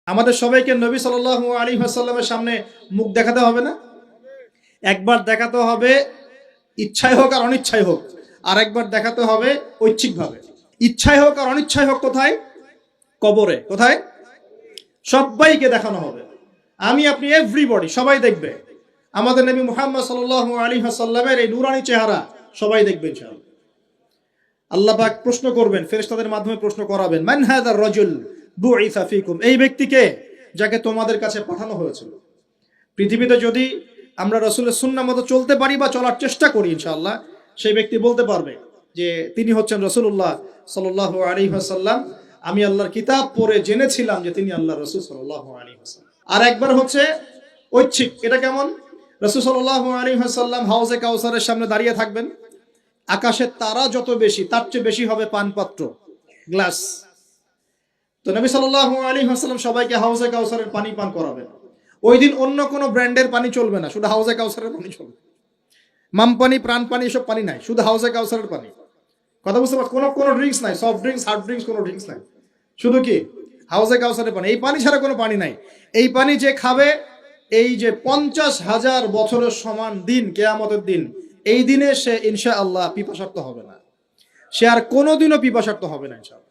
আমাদের সবাইকে নবী সাল্লাল্লাহু আলাইহি ওয়াসাল্লামের সামনে মুখ দেখাতে হবে না? একবার দেখাতে হবে ইচ্ছায় হোক আর অনিচ্ছায় হোক, আর একবার দেখাতে হবে ঐচ্ছিকভাবে। ইচ্ছায় হোক আর অনিচ্ছায় হোক কোথায়? কবরে। কোথায়? সবাইকে দেখানো হবে। আমি আপনি এভরিবডি সবাই দেখবে আমাদের নবী মুহাম্মদ সাল্লাল্লাহু আলাইহি ওয়াসাল্লামের এই নূরানি চেহারা, সবাই দেখবে ইনশাআল্লাহ। আল্লাহ পাক প্রশ্ন করবেন, ফেরেশতাদের মাধ্যমে প্রশ্ন করাবেন, মান হাযার রাজুল বুইসা ফীকুম, এই ব্যক্তিকে যাকে তোমাদের কাছে পাঠানো হয়েছিল। পৃথিবীতে যদি আমরা রাসূলের সুন্নাহ মতো চলতে পারি বা চলার চেষ্টা করি, ইনশাআল্লাহ সেই ব্যক্তি বলতে পারবে যে তিনি হচ্ছেন রাসূলুল্লাহ সাল্লাল্লাহু আলাইহি ওয়াসাল্লাম। আমি আল্লাহর কিতাব পড়ে জেনেছিলাম যে তিনি আল্লাহর রাসূল সাল্লাল্লাহু আলাইহি ওয়াসাল্লাম। আর একবার হচ্ছে ঐচ্ছিক। এটা কেমন? রাসূল সাল্লাল্লাহু আলাইহি ওয়াসাল্লাম হাউজে কাউসারের সামনে দাঁড়িয়ে থাকবেন। আকাশের তারা যত বেশি, তার চেয়ে বেশি হবে পানপাত্র, গ্লাস। তো নবী সাল্লাল্লাহু আলাইহি ওয়াসাল্লাম সবাইকে হাউজে কাউসারের পানি পান করাবেন। ওই দিন অন্য কোনো ব্র্যান্ডের পানি চলবে না, শুধু হাউজে কাউসারের পানি চলবে। মাম পানি, প্রাণ পানি, এসব পানি নাই, শুধু হাউজে কাউসারের পানি। কথা বুঝতে পারছেন? কোনো ড্রিঙ্কস নাই, সফট ড্রিঙ্কস, হার্ড ড্রিঙ্কস, কোনো ড্রিঙ্কস নাই, শুধু কি হাউজে কাউসারের পানি। এই পানি ছাড়া কোনো পানি নাই। এই পানি যে খাবে, এই যে 50,000 বছরের সমান দিন, কিয়ামতের দিন, এই দিনে সে ইনশাআল্লাহ পিপাসার্ত হবে না। সে আর কোনোদিনও পিপাসার্ত হবে না ইনশাআল্লাহ।